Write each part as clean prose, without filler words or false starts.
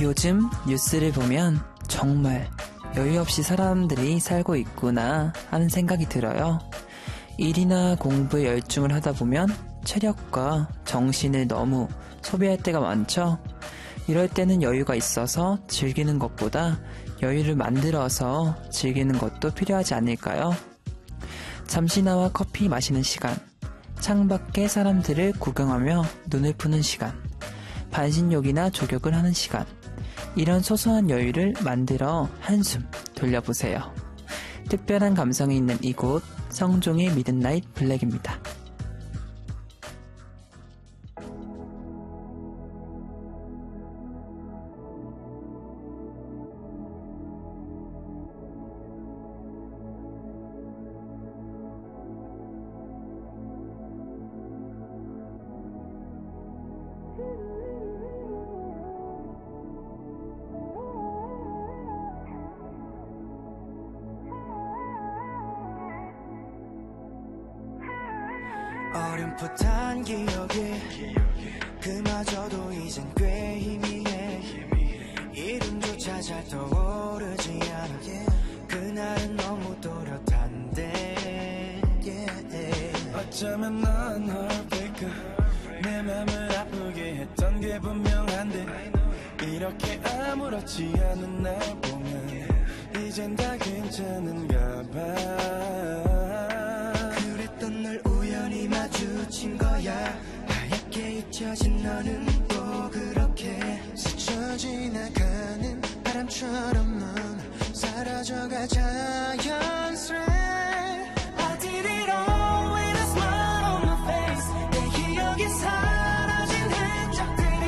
요즘 뉴스를 보면 정말 여유 없이 사람들이 살고 있구나 하는 생각이 들어요. 일이나 공부에 열중을 하다 보면 체력과 정신을 너무 소비할 때가 많죠. 이럴 때는 여유가 있어서 즐기는 것보다 여유를 만들어서 즐기는 것도 필요하지 않을까요? 잠시 나와 커피 마시는 시간, 창밖의 사람들을 구경하며 눈을 푸는 시간, 반신욕이나 조격을 하는 시간, 이런 소소한 여유를 만들어 한숨 돌려보세요. 특별한 감성이 있는 이곳, 성종의 미드나잇 블랙입니다. 어렴풋한 기억이 그마저도 이젠 꽤 희미해. 이름조차 잘 떠오르지 않아. 그날은 너무 또렷한데 어쩌면 넌 heartbreaker. 내 맘을 아프게 했던 게 분명한데 이렇게 아무렇지 않은 날 보면 이젠 다 괜찮은가 봐. 그랬던 널 우연히 마주친 거야. 하얗게 잊혀진 너는 또 그렇게 스쳐 지나가는 바람처럼 넌 사라져가 자연스레. I did it all with a smile on my face. 내 기억이 사라진 흔적들이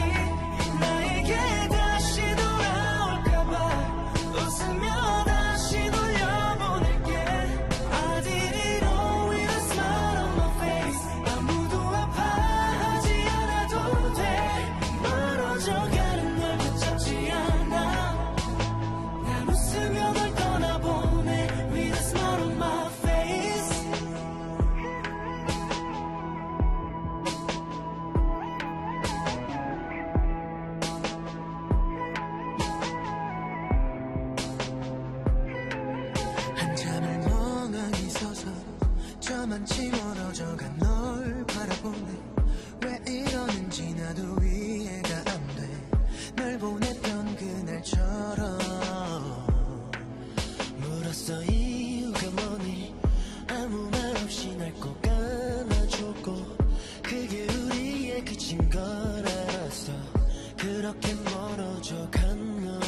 나에게 다시 돌아올까봐 웃으며 다시 돌려보낼게. I did it all with a smile on my face. 아무도 아파하지 않아도 돼. 멀어져가는 널 붙잡지 않아. 난 웃으며 널 떠나보내 with a smile on my face. 한참을 멍하니 서서 저만치 멀어져간 널 바라보네. 왜 이러는지 나도 이해가 안 돼. 널 보냈던 그날처럼 물었어 이유가 뭐니. 아무 말 없이 날 꼭 안아줬고 그게 우리의 끝인 걸 알았어. 그렇게 멀어져간 너.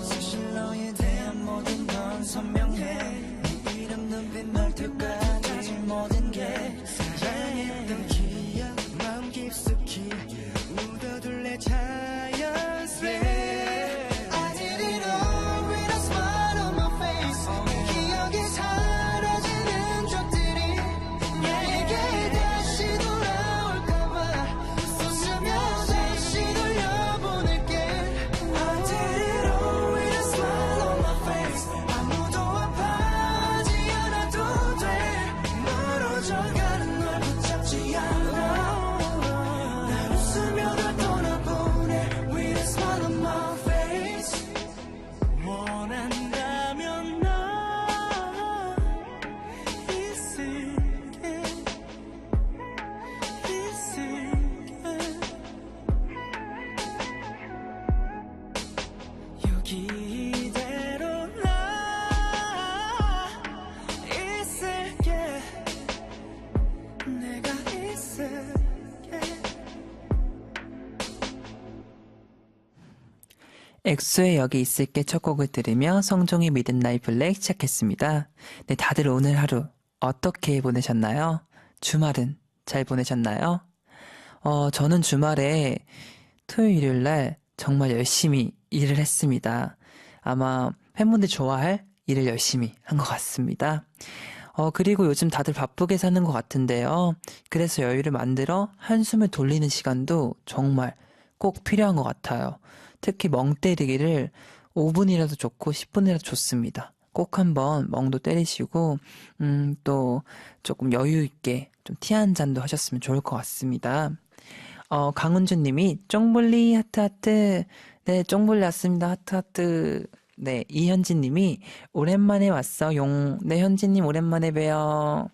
사실 너에 대한 모든 건 선명해. 네 이름 눈빛 말투까지 모든 게 사랑했던 기억 마음 깊숙이 묻어둘래 자연스레. I did it all with a smile on my face. 내 기억이 사라진 흔적들이 나에게 다시 돌아올까봐 웃으며 다시 돌려보낼게. I did it all with a smile on my face. 아무도 아파하지 않아도 돼. 멀어져가는 널 붙잡지 않아. 난 웃으며 널 떠나보내 with a smile on my face. 원한다면 나 있을게. 여기 이대로 나 있을게. 내가 있을게. 엑소의 여기 있을게 첫 곡을 들으며 성종의 미드나잇 블랙 시작했습니다. 네, 다들 오늘 하루 어떻게 보내셨나요? 주말은 잘 보내셨나요? 저는 주말에 토요일 일요일 날 정말 열심히 일을 했습니다. 아마 팬분들 좋아할 일을 열심히 한 것 같습니다. 그리고 요즘 다들 바쁘게 사는 것 같은데요. 그래서 여유를 만들어 한숨을 돌리는 시간도 정말 꼭 필요한 것 같아요. 특히 멍 때리기를 5분이라도 좋고 10분이라도 좋습니다. 꼭 한번 멍도 때리시고 또 조금 여유 있게 좀 티 한 잔도 하셨으면 좋을 것 같습니다. 강은주님이 쫑블리 하트하트. 네, 쫑블리 왔습니다. 하트하트. 네, 이현진님이 오랜만에 왔어. 용. 네, 현진님 오랜만에 봬요.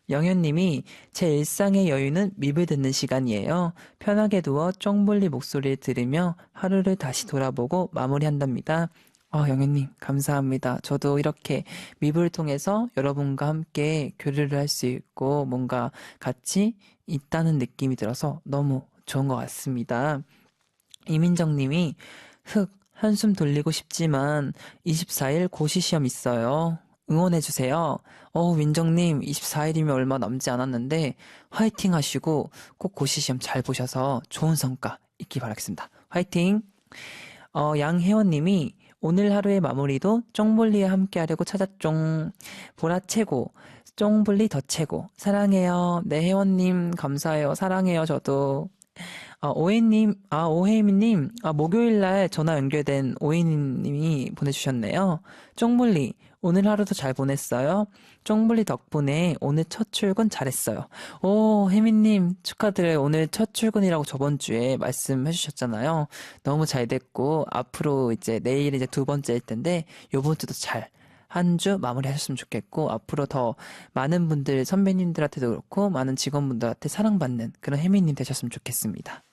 영현님이 제 일상의 여유는 밉을 듣는 시간이에요. 편하게 누워 쫑블리 목소리를 들으며 하루를 다시 돌아보고 마무리한답니다. 영현님, 감사합니다. 저도 이렇게 밉을 통해서 여러분과 함께 교류를 할 수 있고 뭔가 같이 있다는 느낌이 들어서 너무 좋은 것 같습니다. 이민정님이 한숨 돌리고 싶지만 24일 고시시험 있어요. 응원해주세요. 민정님, 24일이면 얼마 남지 않았는데 화이팅 하시고 꼭 고시시험 잘 보셔서 좋은 성과 있기 바라겠습니다. 화이팅! 양혜원님이 오늘 하루의 마무리도 쫑블리와 함께 하려고 찾았쫑. 보라 최고. 쫑블리 더 최고. 사랑해요. 네, 혜원님 감사해요. 사랑해요. 저도. 오혜미님, 목요일날 전화 연결된 오혜미님이 보내주셨네요. 쫑블리, 오늘 하루도 잘 보냈어요. 쫑블리 덕분에 오늘 첫 출근 잘했어요. 혜미님, 축하드려요. 오늘 첫 출근이라고 저번 주에 말씀해 주셨잖아요. 너무 잘 됐고, 앞으로 내일 두 번째일 텐데, 요번 주도 한 주 마무리 하셨으면 좋겠고, 앞으로 더 많은 분들, 선배님들한테도 그렇고, 많은 직원분들한테 사랑받는 그런 혜미님 되셨으면 좋겠습니다.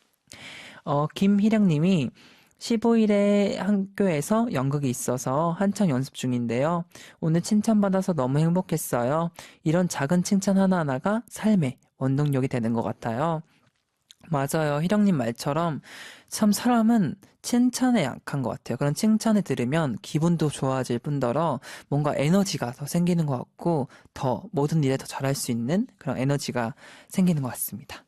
김희령님이 15일에 학교에서 연극이 있어서 한창 연습 중인데요. 오늘 칭찬받아서 너무 행복했어요. 이런 작은 칭찬 하나하나가 삶의 원동력이 되는 것 같아요. 맞아요. 희령님 말처럼 참 사람은 칭찬에 약한 것 같아요. 그런 칭찬을 들으면 기분도 좋아질 뿐더러 뭔가 에너지가 더 생기는 것 같고 더 모든 일에 더 잘할 수 있는 그런 에너지가 생기는 것 같습니다.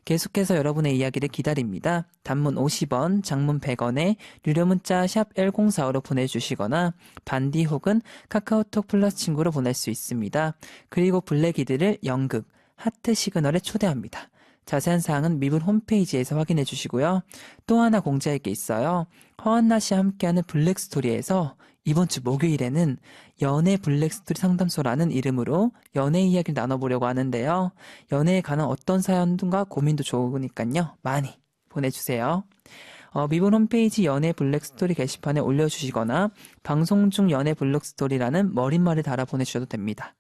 계속해서 여러분의 이야기를 기다립니다. 단문 50원, 장문 100원에 유료 문자 샵 1045로 보내주시거나 반디 혹은 카카오톡 플러스 친구로 보낼 수 있습니다. 그리고 블랙이들을 연극, 하트 시그널에 초대합니다. 자세한 사항은 미분 홈페이지에서 확인해 주시고요. 또 하나 공지할 게 있어요. 허한나 씨와 함께하는 블랙스토리에서 이번 주 목요일에는 연애 블랙스토리 상담소라는 이름으로 연애 이야기를 나눠보려고 하는데요. 연애에 관한 어떤 사연과 고민도 좋으니까요. 많이 보내주세요. 미분 홈페이지 연애 블랙스토리 게시판에 올려주시거나 방송 중 연애 블랙스토리라는 머릿말을 달아 보내주셔도 됩니다.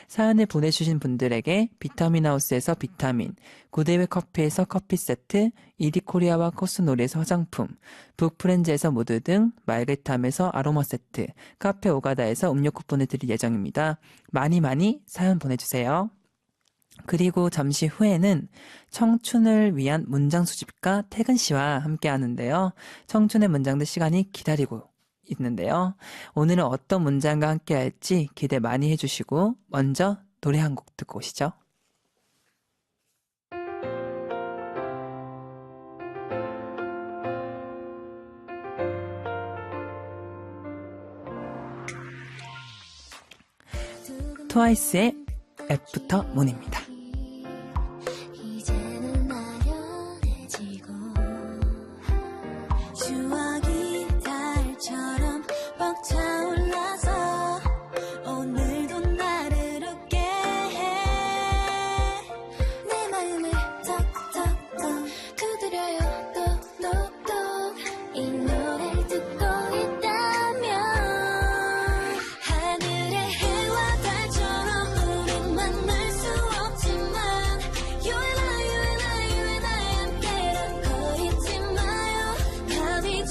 사연을 보내주신 분들에게 비타민하우스에서 비타민, 구대회 커피에서 커피 세트, 이디코리아와 코스놀이에서 화장품, 북프렌즈에서 무드 등 말그탐에서 아로마 세트, 카페 오가다에서 음료 쿠폰을 드릴 예정입니다. 많이 사연 보내주세요. 그리고 잠시 후에는 청춘을 위한 문장 수집가 태근 씨와 함께 하는데요. 청춘의 문장들 시간이 기다리고 있는데요. 오늘은 어떤 문장과 함께 할지 기대 많이 해주시고 먼저 노래 한 곡 듣고 오시죠. 트와이스의 애프터 문입니다. You and I, you and I, you and I 함께란 거 잊지 마요. 감이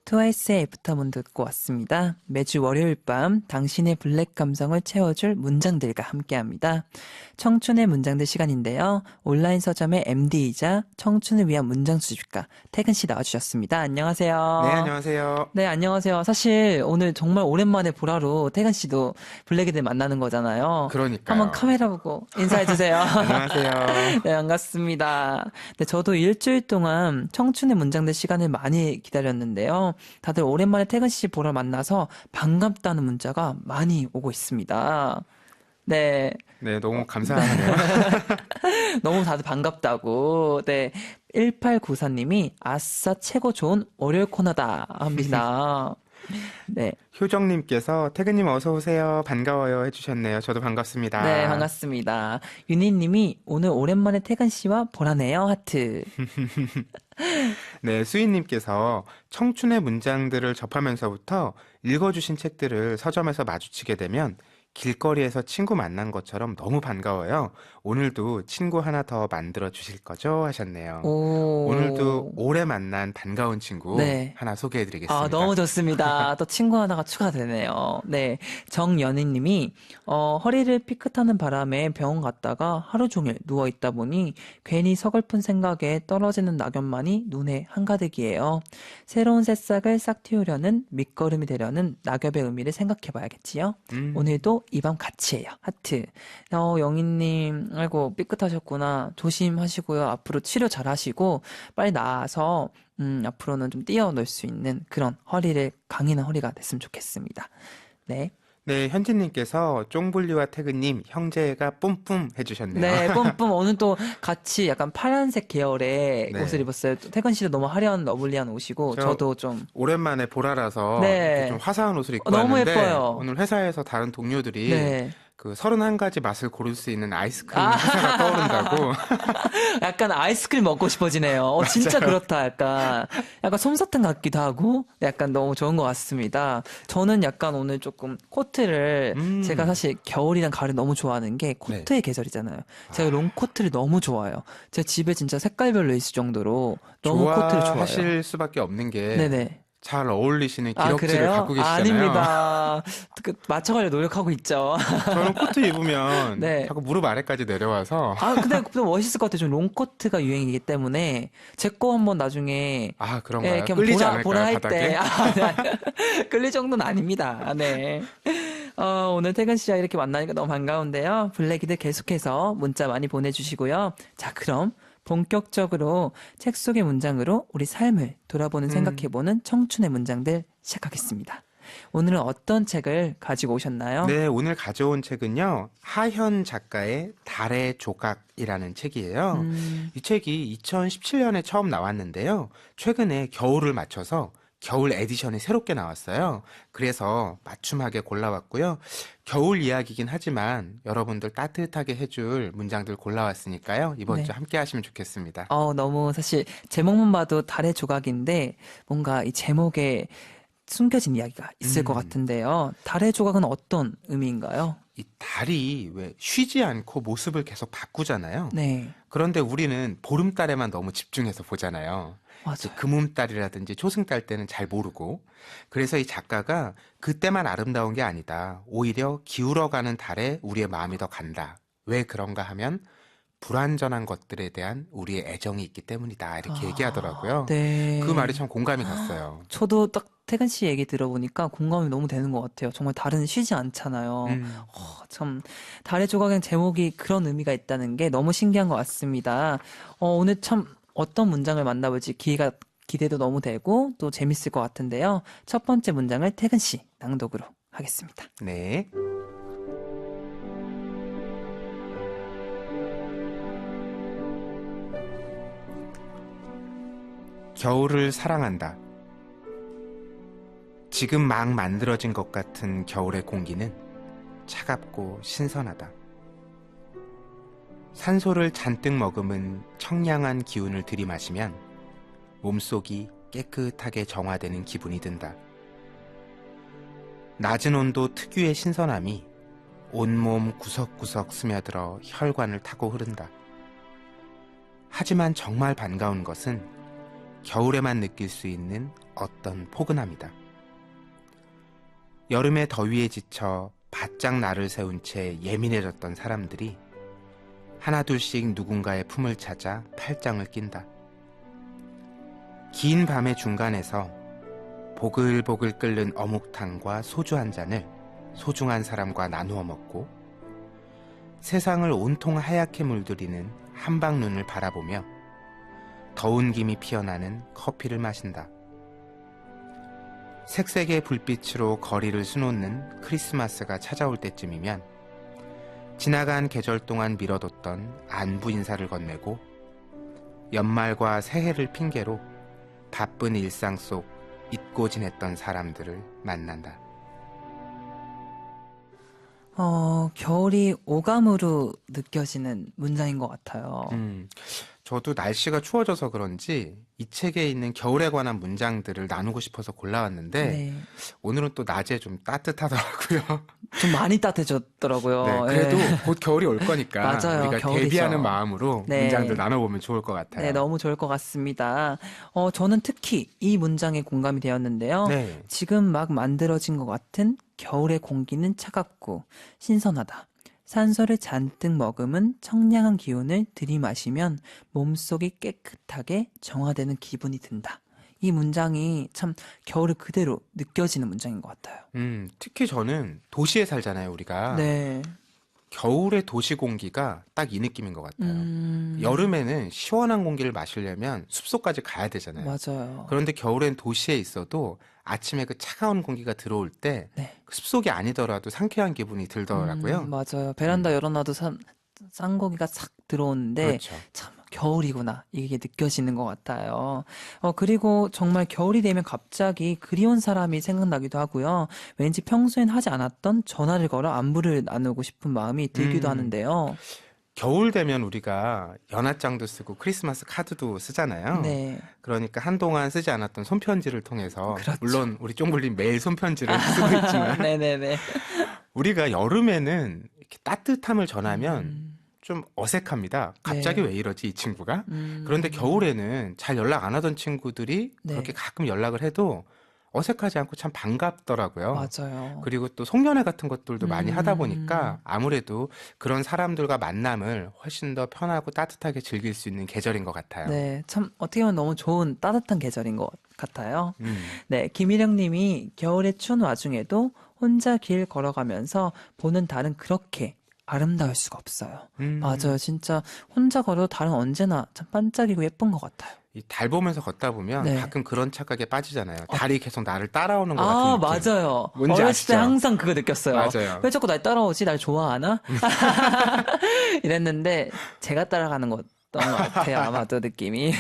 트와이스의 애프터문 듣고 왔습니다. 매주 월요일 밤 당신의 블랙 감성을 채워줄 문장들과 함께합니다. 청춘의 문장들 시간인데요. 온라인 서점의 MD이자 청춘을 위한 문장 수집가 태근 씨 나와주셨습니다. 안녕하세요. 네, 안녕하세요. 네, 안녕하세요. 사실 오늘 정말 오랜만에 보라로 태근 씨도 블랙이들 만나는 거잖아요. 그러니까요. 한번 카메라 보고 인사해주세요. 안녕하세요. 네, 반갑습니다. 네, 저도 일주일 동안 청춘의 문장들 시간을 많이 기다렸는데요. 다들 오랜만에 태근 씨 보러 만나서 반갑다는 문자가 많이 오고 있습니다. 네, 네, 너무 감사하네요. 너무 다들 반갑다고. 네, 1894님이 아싸 최고 좋은 월요일 코너다 합니다. 네, 효정님께서 태근님 어서 오세요. 반가워요 해주셨네요. 저도 반갑습니다. 네, 반갑습니다. 윤희님이 오늘 오랜만에 태근 씨와 보라네요 하트. 네, 수인님께서 청춘의 문장들을 접하면서부터 읽어주신 책들을 서점에서 마주치게 되면 길거리에서 친구 만난 것처럼 너무 반가워요. 오늘도 친구 하나 더 만들어 주실 거죠? 하셨네요. 오늘도 오래 만난 반가운 친구 네. 하나 소개해 드리겠습니다. 아, 너무 좋습니다. 또 친구 하나가 추가되네요. 네. 정연희님이, 허리를 삐끗하는 바람에 병원 갔다가 하루 종일 누워있다 보니 괜히 서글픈 생각에 떨어지는 낙엽만이 눈에 한가득이에요. 새로운 새싹을 싹 틔우려는 밑거름이 되려는 낙엽의 의미를 생각해 봐야겠지요. 오늘도 이 밤 같이 해요. 하트. 영희님, 아이고, 삐끗하셨구나. 조심하시고요. 앞으로 치료 잘 하시고, 빨리 나아서, 앞으로는 좀 뛰어놀 수 있는 그런 강인한 허리가 됐으면 좋겠습니다. 네. 네, 현진님께서 쫑블리와 태근님 형제가 뿜뿜 해주셨네요. 네, 뿜뿜. 오늘 또 같이 약간 파란색 계열의 네. 옷을 입었어요. 또 태근 씨도 너무 화려한 러블리한 옷이고, 저도 좀. 오랜만에 보라라서 네. 이렇게 좀 화사한 옷을 입고 너무 왔는데 예뻐요. 오늘 회사에서 다른 동료들이 네. 그 31가지 맛을 고를 수 있는 아이스크림 회사가 떠오른다고. 약간 아이스크림 먹고 싶어지네요. 진짜 그렇다. 약간 솜사탕 같기도 하고, 약간 너무 좋은 것 같습니다. 저는 약간 오늘 조금 코트를, 제가 사실 겨울이랑 가을 너무 좋아하는 게 코트의 계절이잖아요. 제가 롱코트를 너무 좋아해요. 제 집에 진짜 색깔별로 있을 정도로 너무 코트를 좋아해요. 좋아하실 수밖에 없는 게 네네. 잘 어울리시는 아, 기럭지를 그래요? 갖고 계시잖아요. 아닙니다. 맞춰가려고 노력하고 있죠. 저는 코트 입으면 네. 자꾸 무릎 아래까지 내려와서 근데 또 멋있을 것 같아요. 좀 롱코트가 유행이기 때문에 제 거 한번 나중에 그런가요? 이렇게 끌리지 보라 않을까요, 할 바닥에? 때 끌릴 정도는 아닙니다. 네. 오늘 태근 씨와 이렇게 만나니까 너무 반가운데요. 블랙이들 계속해서 문자 많이 보내주시고요. 자, 그럼 본격적으로 책 속의 문장으로 우리 삶을 돌아보는 생각해보는 청춘의 문장들 시작하겠습니다. 오늘은 어떤 책을 가지고 오셨나요? 네, 오늘 가져온 책은요. 하현 작가의 달의 조각이라는 책이에요. 이 책이 2017년에 처음 나왔는데요. 최근에 겨울을 맞춰서 겨울 에디션이 새롭게 나왔어요. 그래서 맞춤하게 골라왔고요. 겨울 이야기긴 하지만 여러분들 따뜻하게 해줄 문장들 골라왔으니까요. 이번 네. 주 함께 하시면 좋겠습니다. 너무 사실 제목만 봐도 달의 조각인데 뭔가 이 제목에 숨겨진 이야기가 있을 것 같은데요. 달의 조각은 어떤 의미인가요? 이 달이 왜 쉬지 않고 모습을 계속 바꾸잖아요. 네, 그런데 우리는 보름달에만 너무 집중해서 보잖아요. 맞아요. 금음달이라든지 초승달 때는 잘 모르고. 그래서 이 작가가 그때만 아름다운 게 아니다. 오히려 기울어가는 달에 우리의 마음이 더 간다. 왜 그런가 하면 불완전한 것들에 대한 우리의 애정이 있기 때문이다. 이렇게 얘기하더라고요. 네. 그 말이 참 공감이 갔어요. 저도 딱 태근 씨 얘기 들어보니까 공감이 너무 되는 것 같아요. 정말 달은 쉬지 않잖아요. 참 달의 조각엔 제목이 그런 의미가 있다는 게 너무 신기한 것 같습니다. 오늘 참 어떤 문장을 만나볼지 기대도 너무 되고 또 재밌을 것 같은데요. 첫 번째 문장을 태근 씨 낭독으로 하겠습니다. 네. 겨울을 사랑한다. 지금 막 만들어진 것 같은 겨울의 공기는 차갑고 신선하다. 산소를 잔뜩 머금은 청량한 기운을 들이마시면 몸속이 깨끗하게 정화되는 기분이 든다. 낮은 온도 특유의 신선함이 온몸 구석구석 스며들어 혈관을 타고 흐른다. 하지만 정말 반가운 것은 겨울에만 느낄 수 있는 어떤 포근함이다. 여름의 더위에 지쳐 바짝 날을 세운 채 예민해졌던 사람들이 하나둘씩 누군가의 품을 찾아 팔짱을 낀다. 긴 밤의 중간에서 보글보글 끓는 어묵탕과 소주 한 잔을 소중한 사람과 나누어 먹고 세상을 온통 하얗게 물들이는 한방눈을 바라보며 더운 김이 피어나는 커피를 마신다. 색색의 불빛으로 거리를 수놓는 크리스마스가 찾아올 때쯤이면 지나간 계절 동안 미뤄뒀던 안부 인사를 건네고 연말과 새해를 핑계로 바쁜 일상 속 잊고 지냈던 사람들을 만난다. 겨울이 오감으로 느껴지는 문장인 것 같아요. 저도 날씨가 추워져서 그런지 이 책에 있는 겨울에 관한 문장들을 나누고 싶어서 골라왔는데 네. 오늘은 또 낮에 좀 따뜻하더라고요. 좀 많이 따뜻해졌더라고요. 네, 그래도 곧 겨울이 올 거니까 맞아요, 우리가 겨울이죠. 대비하는 마음으로 네. 문장들 나눠보면 좋을 것 같아요. 네, 너무 좋을 것 같습니다. 저는 특히 이 문장에 공감이 되었는데요. 네. 지금 막 만들어진 것 같은 겨울의 공기는 차갑고 신선하다. 산소를 잔뜩 머금은 청량한 기운을 들이마시면 몸속이 깨끗하게 정화되는 기분이 든다. 이 문장이 참 겨울을 그대로 느껴지는 문장인 것 같아요. 특히 저는 도시에 살잖아요, 우리가. 네. 겨울의 도시 공기가 딱 이 느낌인 것 같아요. 여름에는 시원한 공기를 마시려면 숲속까지 가야 되잖아요. 맞아요. 그런데 겨울엔 도시에 있어도 아침에 그 차가운 공기가 들어올 때 네. 숲속이 아니더라도 상쾌한 기분이 들더라고요. 맞아요. 베란다 열어놔도 싼 공기가 싹 들어오는데 그렇죠. 참 겨울이구나 이게 느껴지는 것 같아요. 그리고 정말 겨울이 되면 갑자기 그리운 사람이 생각나기도 하고요. 왠지 평소엔 하지 않았던 전화를 걸어 안부를 나누고 싶은 마음이 들기도 하는데요. 겨울 되면 우리가 연하장도 쓰고 크리스마스 카드도 쓰잖아요. 네. 그러니까 한동안 쓰지 않았던 손편지를 통해서 그렇죠. 물론 우리 쫑블님 매일 손편지를 쓰고 있지만 네네네. 우리가 여름에는 이렇게 따뜻함을 전하면 좀 어색합니다. 갑자기 네. 왜 이러지 이 친구가? 그런데 겨울에는 잘 연락 안 하던 친구들이 네. 그렇게 가끔 연락을 해도 어색하지 않고 참 반갑더라고요. 맞아요. 그리고 또 송년회 같은 것들도 많이 하다 보니까 아무래도 그런 사람들과 만남을 훨씬 더 편하고 따뜻하게 즐길 수 있는 계절인 것 같아요. 네, 참 어떻게 보면 너무 좋은 따뜻한 계절인 것 같아요. 음. 네, 김일영 님이 겨울에 추운 와중에도 혼자 길 걸어가면서 보는 달은 그렇게 아름다울 수가 없어요. 맞아요. 진짜 혼자 걸어도 달은 언제나 참 반짝이고 예쁜 것 같아요. 이 달 보면서 걷다 보면 네. 가끔 그런 착각에 빠지잖아요. 달이 계속 나를 따라오는 것 같은 느낌. 맞아요. 뭔지 어렸을 때 아시죠? 항상 그거 느꼈어요. 맞아요. 왜 자꾸 날 따라오지? 날 좋아하나? 이랬는데 제가 따라가는 거였던 것 같아요. 아마도 느낌이.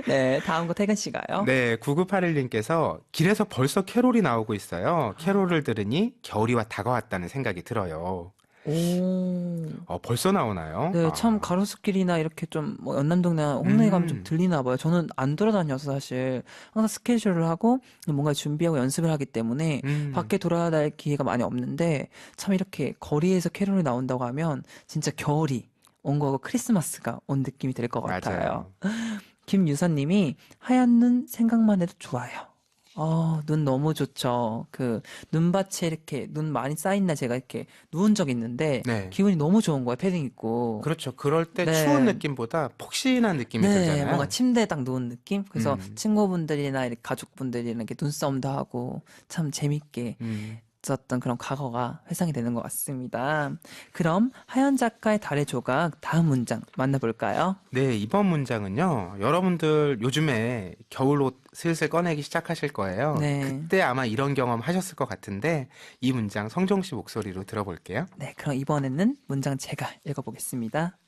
네, 다음 거 태근 씨가요. 네, 9981님께서 길에서 벌써 캐롤이 나오고 있어요. 캐롤을 들으니 겨울이 다가왔다는 생각이 들어요. 오. 벌써 나오나요? 네, 아. 참 가로수길이나 이렇게 좀 뭐 연남동이나 홍대에 가면 좀 음. 들리나 봐요. 저는 안 돌아다녀서 사실 항상 스케줄을 하고 뭔가 준비하고 연습을 하기 때문에 밖에 돌아다닐 기회가 많이 없는데 참 이렇게 거리에서 캐롤이 나온다고 하면 진짜 겨울이 온 거고 크리스마스가 온 느낌이 들 것 같아요. 맞아요. 김유선님이 하얀 눈 생각만 해도 좋아요. 눈 너무 좋죠. 그 눈밭에 이렇게 눈 많이 쌓인 날 제가 이렇게 누운 적 있는데 네. 기분이 너무 좋은 거예요. 패딩 입고. 그렇죠. 그럴 때 네. 추운 느낌보다 폭신한 느낌이 네, 들잖아요. 뭔가 침대에 딱 누운 느낌? 그래서 음. 친구분들이나 이렇게 가족분들이랑 이렇게 눈싸움도 하고 참 재밌게 음. 있었던 그런 과거가 회상이 되는 것 같습니다. 그럼 하연 작가의 달의 조각 다음 문장 만나볼까요? 네, 이번 문장은요. 여러분들 요즘에 겨울옷 슬슬 꺼내기 시작하실 거예요. 네. 그때 아마 이런 경험 하셨을 것 같은데 이 문장 성종 씨 목소리로 들어볼게요. 네, 그럼 이번에는 문장 제가 읽어보겠습니다.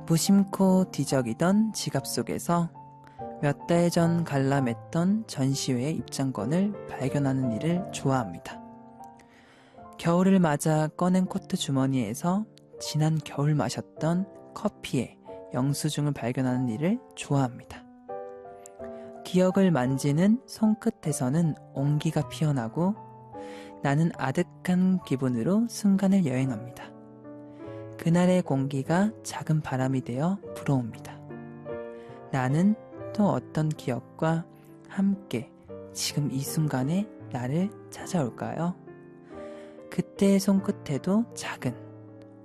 무심코 뒤적이던 지갑 속에서 몇 달 전 관람했던 전시회 입장권을 발견하는 일을 좋아합니다. 겨울을 맞아 꺼낸 코트 주머니에서 지난 겨울 마셨던 커피에 영수증을 발견하는 일을 좋아합니다. 기억을 만지는 손끝에서는 온기가 피어나고 나는 아득한 기분으로 순간을 여행합니다. 그날의 공기가 작은 바람이 되어 불어옵니다. 나는 또 어떤 기억과 함께 지금 이 순간에 나를 찾아올까요? 그때의 손끝에도 작은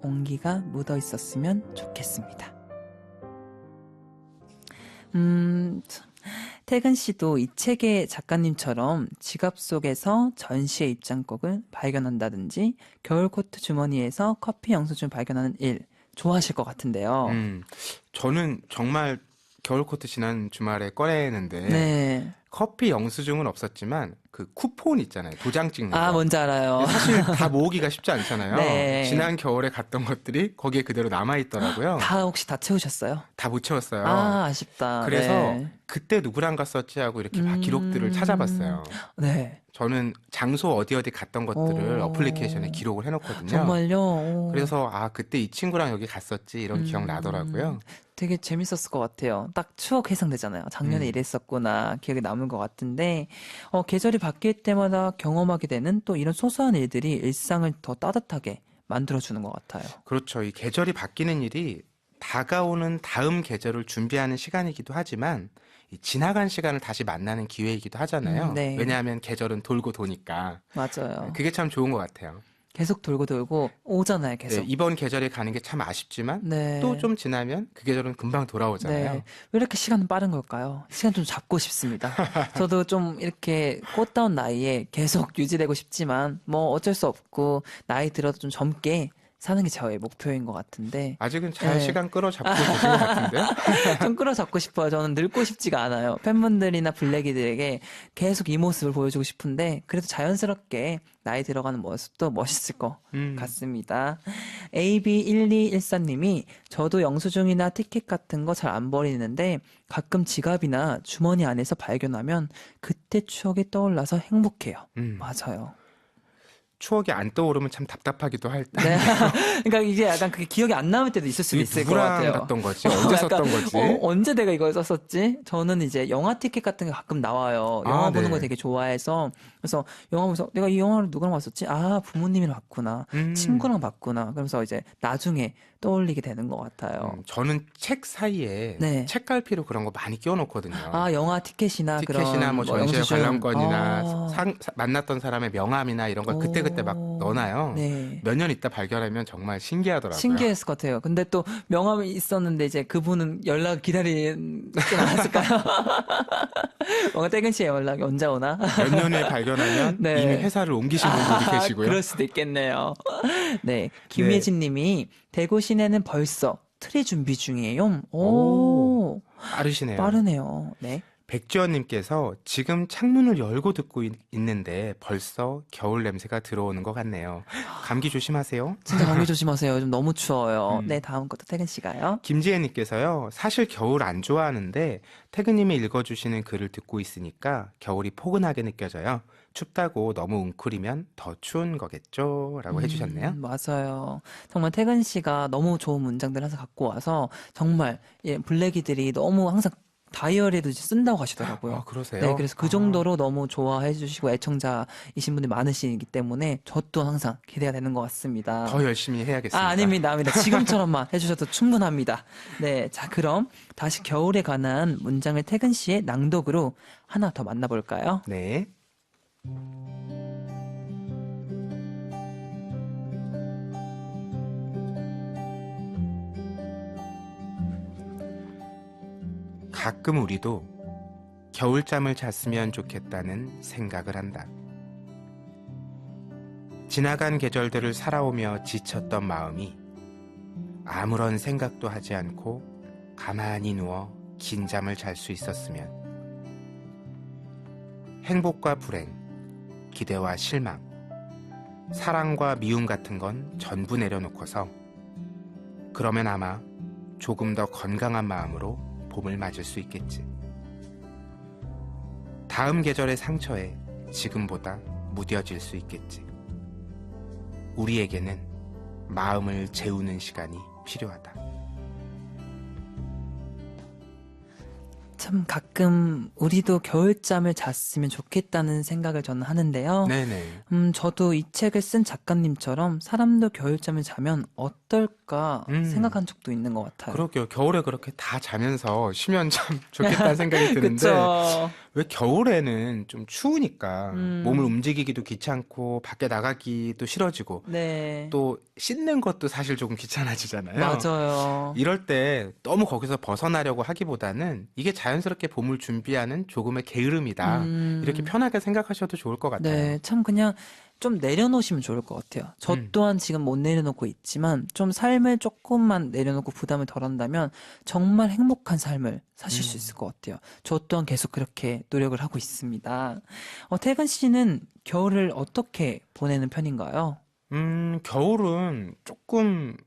온기가 묻어 있었으면 좋겠습니다. 태근 씨도 이 책의 작가님처럼 지갑 속에서 전시의 입장곡을 발견한다든지 겨울 코트 주머니에서 커피 영수증을 발견하는 일 좋아하실 것 같은데요. 저는 정말 겨울 코트 지난 주말에 꺼내는데 네. 커피 영수증은 없었지만 그 쿠폰 있잖아요. 도장 찍는 거. 아, 뭔지 알아요. 사실 다 모으기가 쉽지 않잖아요. 네. 지난 겨울에 갔던 것들이 거기에 그대로 남아있더라고요. 다 혹시 다 채우셨어요? 다 못 채웠어요. 아, 아쉽다. 그래서 네. 그때 누구랑 갔었지 하고 이렇게 막 기록들을 찾아봤어요. 네. 저는 장소 어디 갔던 것들을 오. 어플리케이션에 기록을 해놓거든요. 정말요? 오. 그래서 그때 이 친구랑 여기 갔었지 이런 기억 나더라고요. 되게 재밌었을 것 같아요. 딱 추억 회상되잖아요. 작년에 이랬었구나 기억에 남은 것 같은데 계절이 바뀔 때마다 경험하게 되는 또 이런 소소한 일들이 일상을 더 따뜻하게 만들어주는 것 같아요. 그렇죠. 이 계절이 바뀌는 일이 다가오는 다음 계절을 준비하는 시간이기도 하지만 이 지나간 시간을 다시 만나는 기회이기도 하잖아요. 네. 왜냐하면 계절은 돌고 도니까. 맞아요. 그게 참 좋은 것 같아요. 계속 돌고 돌고 오잖아요. 계속. 네, 이번 계절에 가는 게 참 아쉽지만 네. 또 좀 지나면 그 계절은 금방 돌아오잖아요. 네. 왜 이렇게 시간은 빠른 걸까요? 시간 좀 잡고 싶습니다. 저도 좀 이렇게 꽃다운 나이에 계속 유지되고 싶지만 뭐 어쩔 수 없고 나이 들어도 좀 젊게 사는 게 저의 목표인 것 같은데 아직은 잘 네. 시간 끌어잡고 계신 것 같은데. 좀 끌어잡고 싶어요. 저는 늙고 싶지가 않아요. 팬분들이나 블랙이들에게 계속 이 모습을 보여주고 싶은데 그래도 자연스럽게 나이 들어가는 모습도 멋있을 것 같습니다. AB1214님이 저도 영수증이나 티켓 같은 거 잘 안 버리는데 가끔 지갑이나 주머니 안에서 발견하면 그때 추억이 떠올라서 행복해요. 맞아요. 추억이 안 떠오르면 참 답답하기도 할 때. 네. 그러니까 이게 약간 그게 기억이 안 남을 때도 있을 수도 있을 것 누구랑 같아요. 갔던 거지? 언제 약간, 썼던 거지? 언제 내가 이걸 썼었지? 저는 이제 영화 티켓 같은 게 가끔 나와요. 영화 보는 네. 거 되게 좋아해서. 그래서 영화 보면서 내가 이 영화를 누구랑 봤었지? 아, 부모님이랑 봤구나. 친구랑 봤구나. 그러면서 이제 나중에 떠올리게 되는 것 같아요. 저는 책 사이에 네. 책갈피로 그런 거 많이 끼워놓거든요. 아, 영화 티켓이나 티켓이나 그런 뭐 전시회 영수증. 관람권이나 아. 만났던 사람의 명함이나 이런 걸 그때그때 막 넣어놔요. 네. 몇 년 있다 발견하면 정말 신기하더라고요. 신기했을 것 같아요. 근데 또 명함이 있었는데 이제 그분은 연락 기다리지 않았을까요? 뭔가 태근 씨의 연락이 언제 오나? 몇 년에 발견하면 네. 이미 회사를 옮기신 분들이 계시고요. 그럴 수도 있겠네요. 네. 김예진 님이 대구 시내는 벌써 트리 준비 중이에요. 오. 빠르시네요. 빠르네요. 네. 백지원님께서 지금 창문을 열고 듣고 있는데 벌써 겨울 냄새가 들어오는 것 같네요. 감기 조심하세요. 진짜 감기 조심하세요. 요즘 너무 추워요. 네, 다음 것도 태근 씨가요. 김지혜님께서요. 사실 겨울 안 좋아하는데 태근님이 읽어주시는 글을 듣고 있으니까 겨울이 포근하게 느껴져요. 춥다고 너무 웅크리면 더 추운 거겠죠? 라고 해주셨네요. 맞아요. 정말 태근 씨가 너무 좋은 문장들 항상 갖고 와서 정말 블랙이들이 너무 항상 다이어리에도 이제 쓴다고 하시더라고요. 아, 그러세요? 네, 그래서 그 정도로 너무 좋아해 주시고 애청자이신 분들이 많으시기 때문에 저 또 항상 기대가 되는 것 같습니다. 더 열심히 해야겠습니다. 아, 아닙니다. 지금처럼만 해주셔도 충분합니다. 네, 자, 그럼 다시 겨울에 관한 문장을 태근 씨의 낭독으로 하나 더 만나볼까요? 네. 가끔 우리도 겨울잠을 잤으면 좋겠다는 생각을 한다. 지나간 계절들을 살아오며 지쳤던 마음이 아무런 생각도 하지 않고 가만히 누워 긴 잠을 잘 수 있었으면. 행복과 불행, 기대와 실망, 사랑과 미움 같은 건 전부 내려놓고서 그러면 아마 조금 더 건강한 마음으로 봄을 맞을 수 있겠지. 다음 계절의 상처에 지금보다 무뎌질 수 있겠지. 우리에게는 마음을 재우는 시간이 필요하다. 참 가끔 우리도 겨울잠을 잤으면 좋겠다는 생각을 저는 하는데요. 네네. 저도 이 책을 쓴 작가님처럼 사람도 겨울잠을 자면 어떨까 생각한 적도 있는 것 같아요. 그러게요. 겨울에 그렇게 다 자면서 쉬면 참 좋겠다는 생각이 드는데 그쵸. 왜 겨울에는 좀 추우니까 음. 몸을 움직이기도 귀찮고 밖에 나가기도 싫어지고 네. 또 씻는 것도 사실 조금 귀찮아지잖아요. 맞아요. 이럴 때 너무 거기서 벗어나려고 하기보다는 이게 자연스럽게 봄을 준비하는 조금의 게으름이다. 이렇게 편하게 생각하셔도 좋을 것 같아요. 네, 참 그냥 좀 내려놓으시면 좋을 것 같아요. 저 또한 지금 못 내려놓고 있지만 좀 삶을 조금만 내려놓고 부담을 덜한다면 정말 행복한 삶을 사실 수 있을 것 같아요. 저 또한 계속 그렇게 노력을 하고 있습니다. 태근 씨는 겨울을 어떻게 보내는 편인가요? 겨울은 조금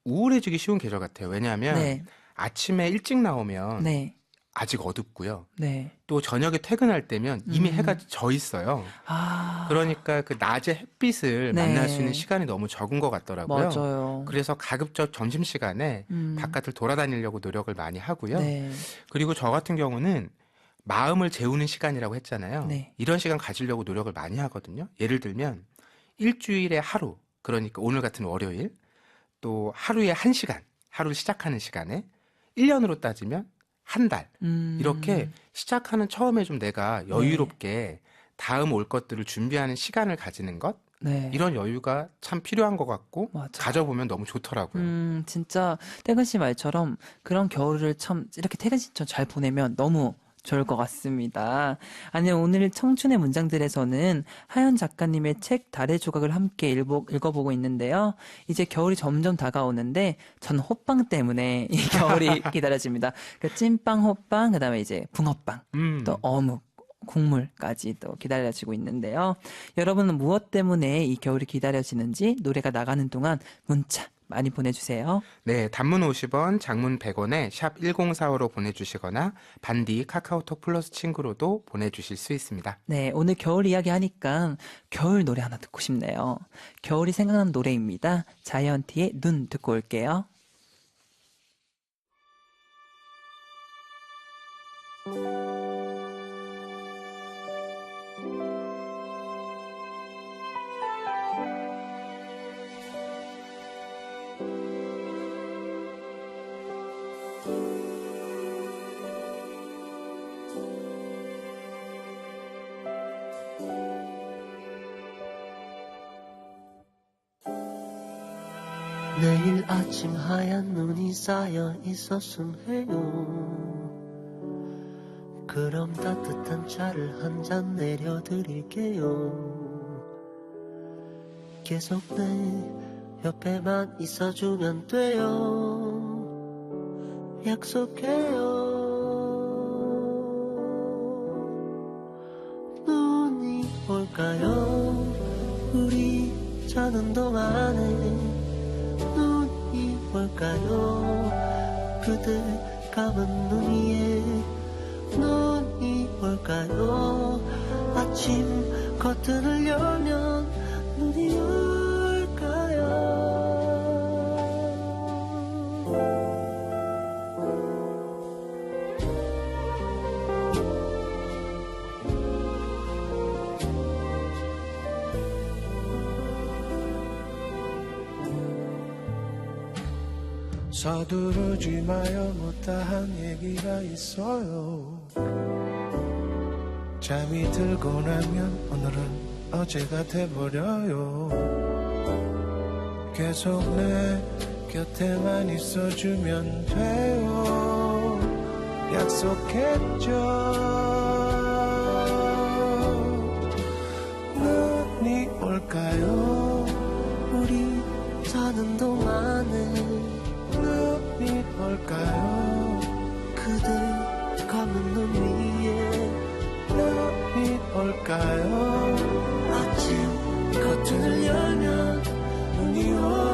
우울해지기 쉬운 계절 같아요. 왜냐하면 네, 아침에 일찍 나오면 네, 아직 어둡고요. 네. 또 저녁에 퇴근할 때면 이미 해가 져 있어요. 아, 그러니까 그 낮에 햇빛을 네. 만날 수 있는 시간이 너무 적은 것 같더라고요. 맞아요. 그래서 가급적 점심시간에 바깥을 돌아다니려고 노력을 많이 하고요. 네, 그리고 저 같은 경우는 마음을 재우는 시간이라고 했잖아요. 네. 이런 시간 가지려고 노력을 많이 하거든요. 예를 들면 일주일에 하루, 그러니까 오늘 같은 월요일, 또 하루에 1시간, 하루를 시작하는 시간에 1년으로 따지면 한 달, 이렇게 시작하는 처음에 좀 내가 여유롭게 다음 올 것들을 준비하는 시간을 가지는 것, 네. 이런 여유가 참 필요한 것 같고 맞아요. 가져보면 너무 좋더라고요. 진짜 태근 씨 말처럼 그런 겨울을 참 이렇게 태근 씨처럼 잘 보내면 너무 좋을 것 같습니다. 아니, 오늘 청춘의 문장들에서는 하연 작가님의 책 달의 조각을 함께 읽어보고 있는데요. 이제 겨울이 점점 다가오는데 전 호빵 때문에 이 겨울이 기다려집니다. 그 찐빵, 호빵, 그다음에 이제 붕어빵, 또 어묵, 국물까지 또 기다려지고 있는데요. 여러분은 무엇 때문에 이 겨울이 기다려지는지 노래가 나가는 동안 문자 많이 보내주세요. 네, 단문 50원, 장문 100원에 샵 1045로 보내주시거나 반디 카카오톡 플러스 친구로도 보내주실 수 있습니다. 네, 오늘 겨울 이야기 하니까 겨울 노래 하나 듣고 싶네요. 겨울이 생각나는 노래입니다. 자이언티의 눈 듣고 올게요. 내일 아침 하얀 눈이 쌓여 있었음 해요. 그럼 따뜻한 차를 한 잔 내려드릴게요. 계속 내 옆에만 있어주면 돼요. 약속해요. 눈이 올까요? 우리 자는 동안에 눈이 올까요? 그대 감은 눈 위에 눈이 올까요? 아침 커튼을 열면 눈이 올까요? 서두르지 마요 못다한 얘기가 있어요. 잠이 들고 나면 오늘은 어제가 돼버려요. 계속 내 곁에만 있어주면 돼요. 약속했죠. 눈이 올까요? 우리 자는 동안에 눈이 올까요? 그대 감은 눈 위에 눈이 올까요? 아침 커튼을 열면 눈이 올까요?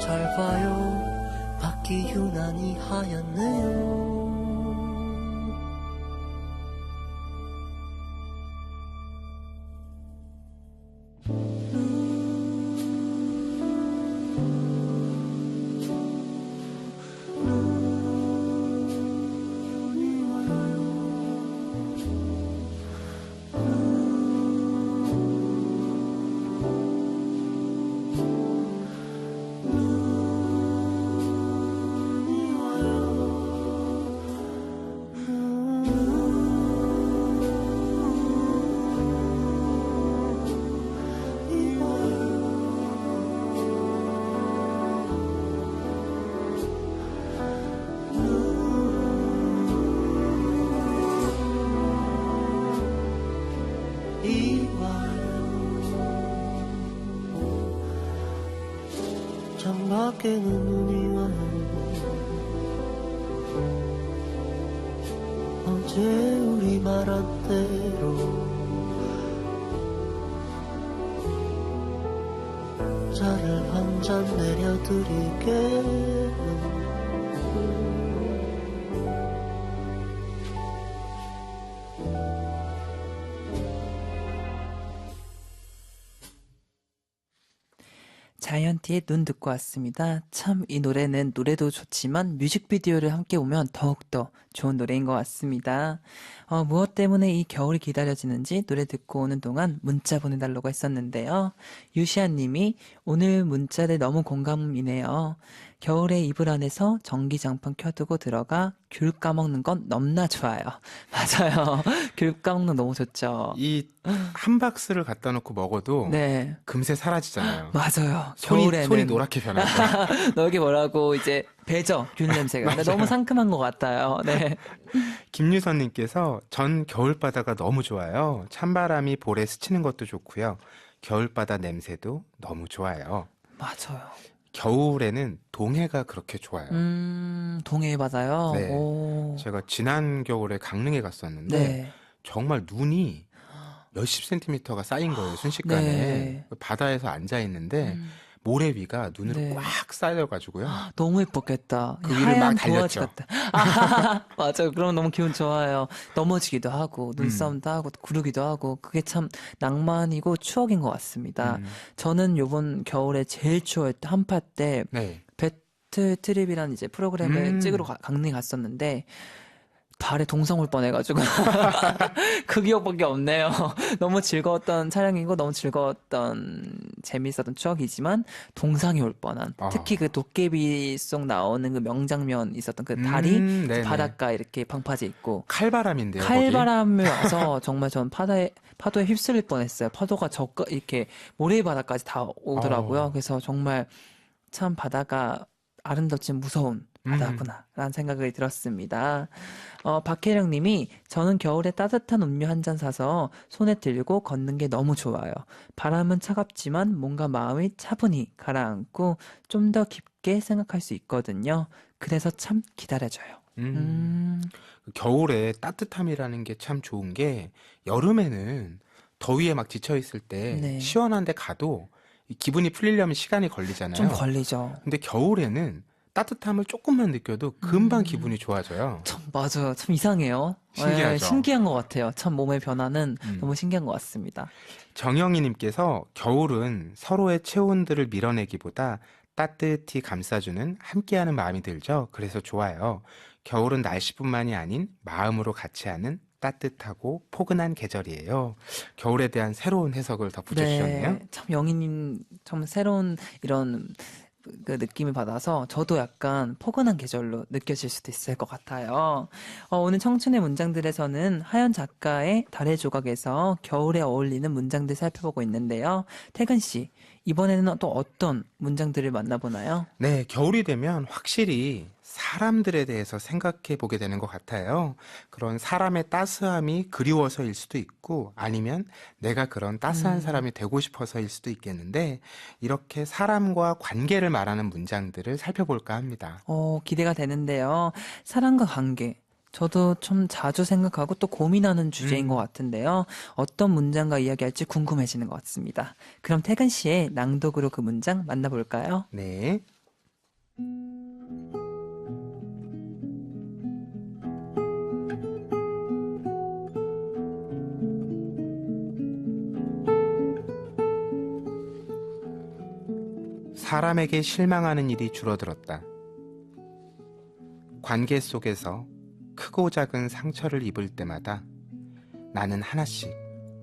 잘 봐요. 밖이 유난히 하얗네요. 창밖에는 눈이 와요. 어제 우리 말한 대로 차를 한 잔 내려드리게. 자이언티의 눈 듣고 왔습니다. 참 이 노래는 노래도 좋지만 뮤직비디오를 함께 보면 더욱더 좋은 노래인 것 같습니다. 무엇 때문에 이 겨울이 기다려지는지 노래 듣고 오는 동안 문자 보내달라고 했었는데요. 유시안 님이 오늘 문자에 너무 공감이네요. 겨울에 이불 안에서 전기장판 켜두고 들어가 귤 까먹는 건 넘나 좋아요. 맞아요. 귤 까먹는 거 너무 좋죠. 이 한 박스를 갖다 놓고 먹어도 네. 금세 사라지잖아요. 맞아요. 손이 겨울에는 노랗게 변하죠. 너에게 뭐라고 이제 배죠 귤 냄새가. 근데 너무 상큼한 것 같아요. 네. 김유선님께서 전 겨울바다가 너무 좋아요. 찬바람이 볼에 스치는 것도 좋고요. 겨울바다 냄새도 너무 좋아요. 맞아요. 겨울에는 동해가 그렇게 좋아요. 동해 바다요. 네. 오. 제가 지난 겨울에 강릉에 갔었는데 네. 정말 눈이 몇십 센티미터가 쌓인 거예요, 순식간에. 네. 바다에서 앉아 있는데 모래 위가 눈으로 네. 꽉 쌓여가지고요. 너무 예뻤겠다. 그 위를 하얀 막 도화지 달렸죠. 같다. 맞아요. 그럼 너무 기분 좋아요. 넘어지기도 하고 눈싸움도 하고 구르기도 하고 그게 참 낭만이고 추억인 것 같습니다. 저는 요번 겨울에 제일 추워했던 한파 때 네. 배틀 트립이라는 이제 프로그램을 찍으러 강릉에 갔었는데 발에 동상 올 뻔해가지고 그 기억밖에 없네요. 너무 즐거웠던 촬영이고 너무 즐거웠던 재미있었던 추억이지만 동상이 올 뻔한 특히 그 도깨비 속 나오는 그 명장면 있었던 그 다리 네네. 바닷가 이렇게 방파제 있고 칼바람인데요, 칼바람이 와서 정말 전 파도에 휩쓸릴 뻔했어요. 파도가 이렇게 모래바다까지 다 오더라고요. 그래서 정말 참 바다가 아름답지만 무서운 바다구나 라는 생각이 들었습니다. 박혜령 님이 저는 겨울에 따뜻한 음료 한 잔 사서 손에 들고 걷는 게 너무 좋아요. 바람은 차갑지만 뭔가 마음이 차분히 가라앉고 좀 더 깊게 생각할 수 있거든요. 그래서 참 기다려져요. 겨울에 따뜻함이라는 게 참 좋은 게 여름에는 더위에 막 지쳐 있을 때 네. 시원한 데 가도 이 기분이 풀리려면 시간이 걸리잖아요. 좀 걸리죠. 근데 겨울에는 따뜻함을 조금만 느껴도 금방 기분이 좋아져요. 참 맞아요. 참 이상해요. 신기하죠? 네, 신기한 것 같아요. 참 몸의 변화는 너무 신기한 것 같습니다. 정영희님께서 겨울은 서로의 체온들을 밀어내기보다 따뜻히 감싸주는 함께하는 마음이 들죠. 그래서 좋아요. 겨울은 날씨뿐만이 아닌 마음으로 같이 하는 따뜻하고 포근한 계절이에요. 겨울에 대한 새로운 해석을 덧붙여주셨네요. 네, 참 영희님 참 새로운 이런 그 느낌을 받아서 저도 약간 포근한 계절로 느껴질 수도 있을 것 같아요. 오늘 청춘의 문장들에서는 하연 작가의 달의 조각에서 겨울에 어울리는 문장들 살펴보고 있는데요. 태근 씨, 이번에는 또 어떤 문장들을 만나보나요? 네, 겨울이 되면 확실히 사람들에 대해서 생각해 보게 되는 것 같아요. 그런 사람의 따스함이 그리워서일 수도 있고 아니면 내가 그런 따스한 사람이 되고 싶어서일 수도 있겠는데 이렇게 사람과 관계를 말하는 문장들을 살펴볼까 합니다. 기대가 되는데요. 사람과 관계. 저도 좀 자주 생각하고 또 고민하는 주제인 것 같은데요. 어떤 문장과 이야기할지 궁금해지는 것 같습니다. 그럼 태근 씨의 낭독으로 그 문장 만나볼까요? 네. 사람에게 실망하는 일이 줄어들었다. 관계 속에서 크고 작은 상처를 입을 때마다 나는 하나씩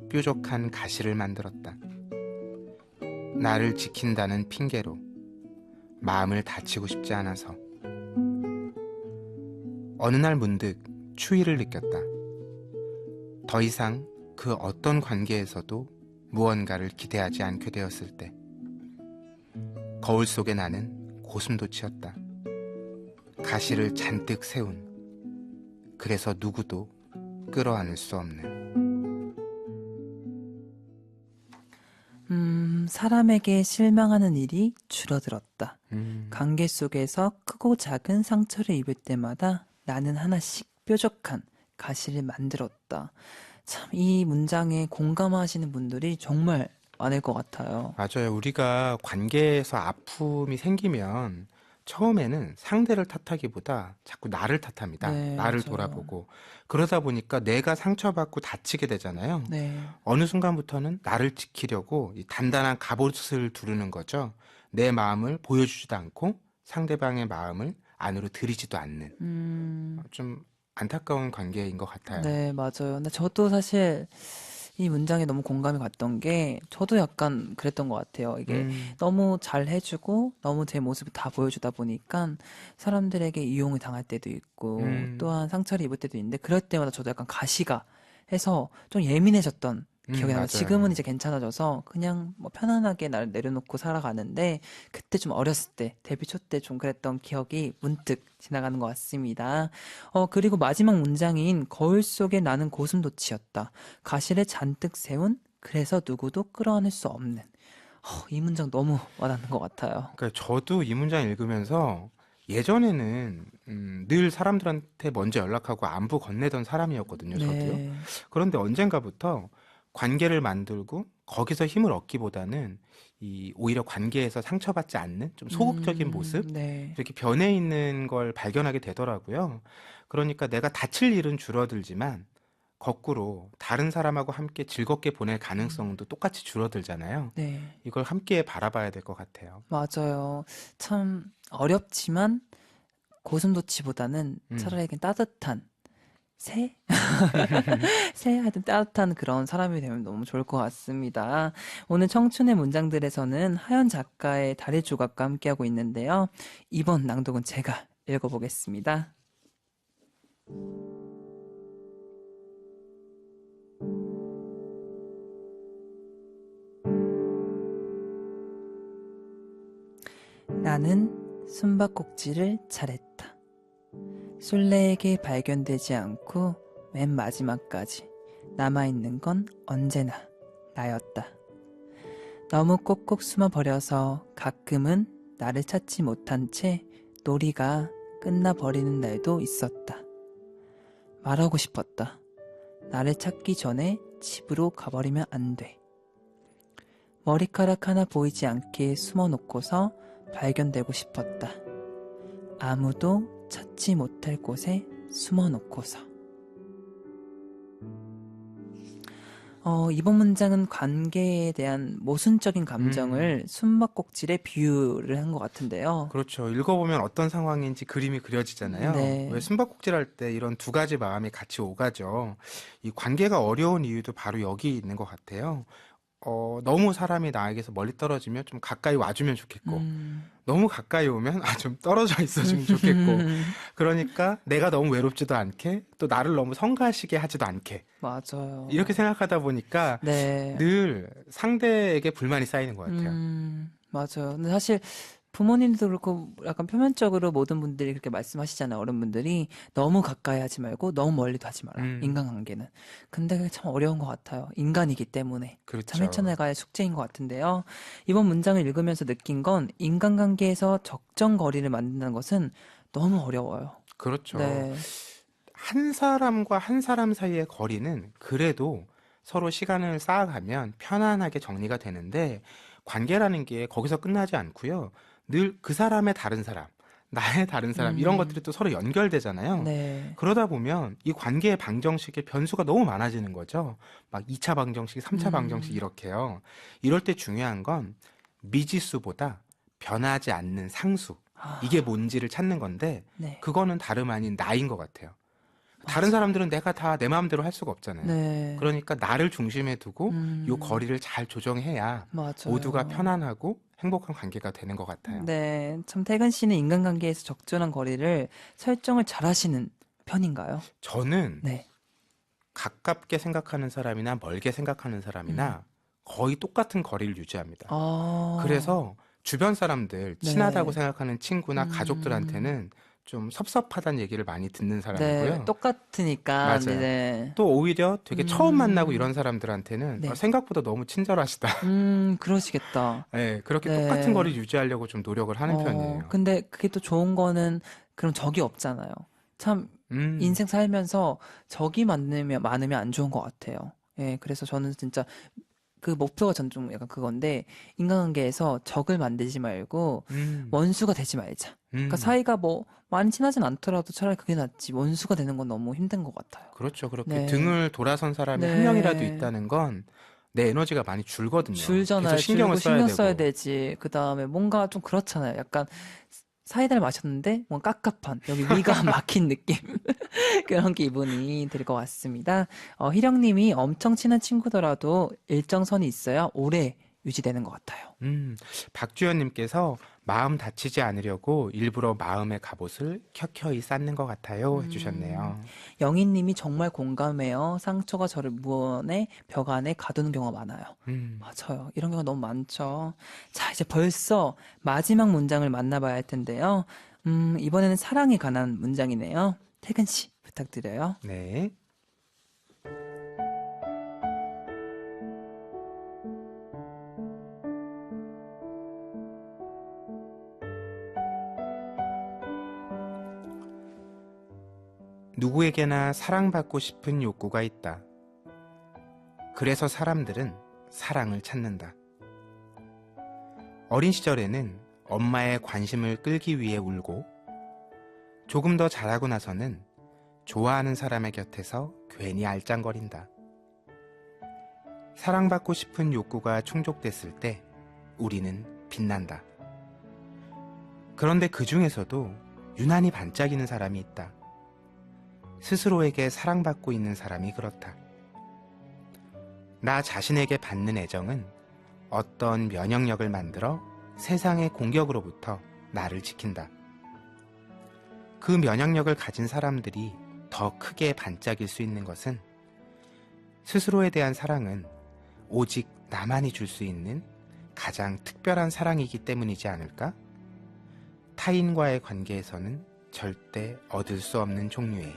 뾰족한 가시를 만들었다. 나를 지킨다는 핑계로 마음을 다치고 싶지 않아서. 어느 날 문득 추위를 느꼈다. 더 이상 그 어떤 관계에서도 무언가를 기대하지 않게 되었을 때 거울 속에 나는 고슴도치였다. 가시를 잔뜩 세운, 그래서 누구도 끌어안을 수 없는. 사람에게 실망하는 일이 줄어들었다. 음, 관계 속에서 크고 작은 상처를 입을 때마다 나는 하나씩 뾰족한 가시를 만들었다. 참, 이 문장에 공감하시는 분들이 정말 많을 것 같아요. 맞아요. 우리가 관계에서 아픔이 생기면 처음에는 상대를 탓하기보다 자꾸 나를 탓합니다. 네, 나를 맞아요. 돌아보고. 그러다 보니까 내가 상처받고 다치게 되잖아요. 네. 어느 순간부터는 나를 지키려고 이 단단한 갑옷을 두르는 거죠. 내 마음을 보여주지도 않고 상대방의 마음을 안으로 들이지도 않는 좀 안타까운 관계인 것 같아요. 네, 맞아요. 근데 저도 사실 이 문장에 너무 공감이 갔던 게 저도 약간 그랬던 것 같아요. 이게 너무 잘 해주고 너무 제 모습을 다 보여주다 보니까 사람들에게 이용을 당할 때도 있고 또한 상처를 입을 때도 있는데 그럴 때마다 저도 약간 가시가 해서 좀 예민해졌던 기억이 나요. 맞아요. 지금은 이제 괜찮아져서 그냥 뭐 편안하게 나를 내려놓고 살아가는데 그때 좀 어렸을 때 데뷔 초 때 좀 그랬던 기억이 문득 지나가는 것 같습니다. 그리고 마지막 문장인 거울 속에 나는 고슴도치였다. 가시를 잔뜩 세운 그래서 누구도 끌어안을 수 없는. 이 문장 너무 와닿는 것 같아요. 그러니까 저도 이 문장 읽으면서 예전에는 늘 사람들한테 먼저 연락하고 안부 건네던 사람이었거든요. 저도요. 네. 그런데 언젠가부터 관계를 만들고 거기서 힘을 얻기보다는 이 오히려 관계에서 상처받지 않는 좀 소극적인 모습 네. 이렇게 변해 있는 걸 발견하게 되더라고요. 그러니까 내가 다칠 일은 줄어들지만 거꾸로 다른 사람하고 함께 즐겁게 보낼 가능성도 똑같이 줄어들잖아요. 네. 이걸 함께 바라봐야 될 것 같아요. 맞아요. 참 어렵지만 고슴도치보다는 음. 차라리 그냥 따뜻한 새? 새 하여튼 따뜻한 그런 사람이 되면 너무 좋을 것 같습니다. 오늘 청춘의 문장들에서는 하연 작가의 달의 조각과 함께하고 있는데요. 이번 낭독은 제가 읽어보겠습니다. 나는 숨바꼭질을 잘했다. 술래에게 발견되지 않고 맨 마지막까지 남아있는 건 언제나 나였다. 너무 꼭꼭 숨어버려서 가끔은 나를 찾지 못한 채 놀이가 끝나버리는 날도 있었다. 말하고 싶었다. 나를 찾기 전에 집으로 가버리면 안 돼. 머리카락 하나 보이지 않게 숨어놓고서 발견되고 싶었다. 아무도 찾지 못할 곳에 숨어놓고서. 이번 문장은 관계에 대한 모순적인 감정을 숨바꼭질에 비유를 한 것 같은데요. 그렇죠. 읽어보면 어떤 상황인지 그림이 그려지잖아요. 네. 왜 숨바꼭질 할 때 이런 두 가지 마음이 같이 오가죠. 이 관계가 어려운 이유도 바로 여기 있는 것 같아요. 너무 사람이 나에게서 멀리 떨어지면 좀 가까이 와주면 좋겠고, 너무 가까이 오면 좀 떨어져 있어주면 좋겠고, 그러니까 내가 너무 외롭지도 않게, 또 나를 너무 성가시게 하지도 않게, 맞아요. 이렇게 생각하다 보니까 네. 늘 상대에게 불만이 쌓이는 것 같아요. 맞아요. 근데 사실 부모님도 그렇고 약간 표면적으로 모든 분들이 그렇게 말씀하시잖아요. 어른분들이 너무 가까이 하지 말고 너무 멀리도 하지 마라. 인간관계는. 근데 그게 참 어려운 것 같아요. 인간이기 때문에. 그렇죠. 참 헤쳐나가야 숙제인 것 같은데요. 이번 문장을 읽으면서 느낀 건 인간관계에서 적정 거리를 만든다는 것은 너무 어려워요. 그렇죠. 네. 한 사람과 한 사람 사이의 거리는 그래도 서로 시간을 쌓아가면 편안하게 정리가 되는데 관계라는 게 거기서 끝나지 않고요. 늘 그 사람의 다른 사람, 나의 다른 사람 이런 것들이 또 서로 연결되잖아요. 네. 그러다 보면 이 관계의 방정식의 변수가 너무 많아지는 거죠. 막 2차 방정식, 3차 방정식 이렇게요. 이럴 때 중요한 건 미지수보다 변하지 않는 상수. 아, 이게 뭔지를 찾는 건데 네. 그거는 다름 아닌 나인 것 같아요. 다른 사람들은 내가 다 내 마음대로 할 수가 없잖아요. 네. 그러니까 나를 중심에 두고 요 음, 거리를 잘 조정해야 맞아요. 모두가 편안하고 행복한 관계가 되는 것 같아요. 네. 참 태근 씨는 인간관계에서 적절한 거리를 설정을 잘 하시는 편인가요? 저는 네. 가깝게 생각하는 사람이나 멀게 생각하는 사람이나 거의 똑같은 거리를 유지합니다. 아, 그래서 주변 사람들, 네. 친하다고 생각하는 친구나 음. 가족들한테는 좀 섭섭하다는 얘기를 많이 듣는 네. 사람이고요. 똑같으니까. 맞아요. 네. 또 오히려 되게 처음 만나고 이런 음, 사람들한테는 네. 생각보다 너무 친절하시다. 그러시겠다. 네, 그렇게 똑같은 네. 거리 유지하려고 좀 노력을 하는 편이에요. 근데 그게 또 좋은 거는 그럼 적이 없잖아요. 참 음, 인생 살면서 적이 많으면 안 좋은 것 같아요. 예, 그래서 저는 진짜 그 목표가 전 좀 약간 그건데 인간관계에서 적을 만들지 말고 음, 원수가 되지 말자. 그러니까 음. 사이가 뭐 많이 친하진 않더라도 차라리 그게 낫지. 원수가 되는 건 너무 힘든 것 같아요. 그렇죠. 그렇게 네, 등을 돌아선 사람이 한 명이라도 네. 있다는 건 내 에너지가 많이 줄거든요. 계속 줄잖아요. 신경을 줄고 써야 신경 써야 되고. 되지. 그 다음에 뭔가 좀 그렇잖아요. 약간 사이다를 마셨는데 뭔가 깝깝한 여기 위가 막힌 느낌 그런 기분이 들 것 같습니다. 희령님이 엄청 친한 친구더라도 일정선이 있어야 오래 유지되는 것 같아요. 박주연님께서 마음 다치지 않으려고 일부러 마음의 갑옷을 켜켜이 쌓는 것 같아요. 해주셨네요. 영희님이 정말 공감해요. 상처가 저를 무언의 벽 안에 가두는 경우가 많아요. 음, 맞아요. 이런 경우가 너무 많죠. 자, 이제 벌써 마지막 문장을 만나봐야 할 텐데요. 이번에는 사랑에 관한 문장이네요. 태근 씨 부탁드려요. 네. 누구에게나 사랑받고 싶은 욕구가 있다. 그래서 사람들은 사랑을 찾는다. 어린 시절에는 엄마의 관심을 끌기 위해 울고 조금 더 자라고 나서는 좋아하는 사람의 곁에서 괜히 알짱거린다. 사랑받고 싶은 욕구가 충족됐을 때 우리는 빛난다. 그런데 그 중에서도 유난히 반짝이는 사람이 있다. 스스로에게 사랑받고 있는 사람이 그렇다. 나 자신에게 받는 애정은 어떤 면역력을 만들어 세상의 공격으로부터 나를 지킨다. 그 면역력을 가진 사람들이 더 크게 반짝일 수 있는 것은 스스로에 대한 사랑은 오직 나만이 줄 수 있는 가장 특별한 사랑이기 때문이지 않을까? 타인과의 관계에서는 절대 얻을 수 없는 종류의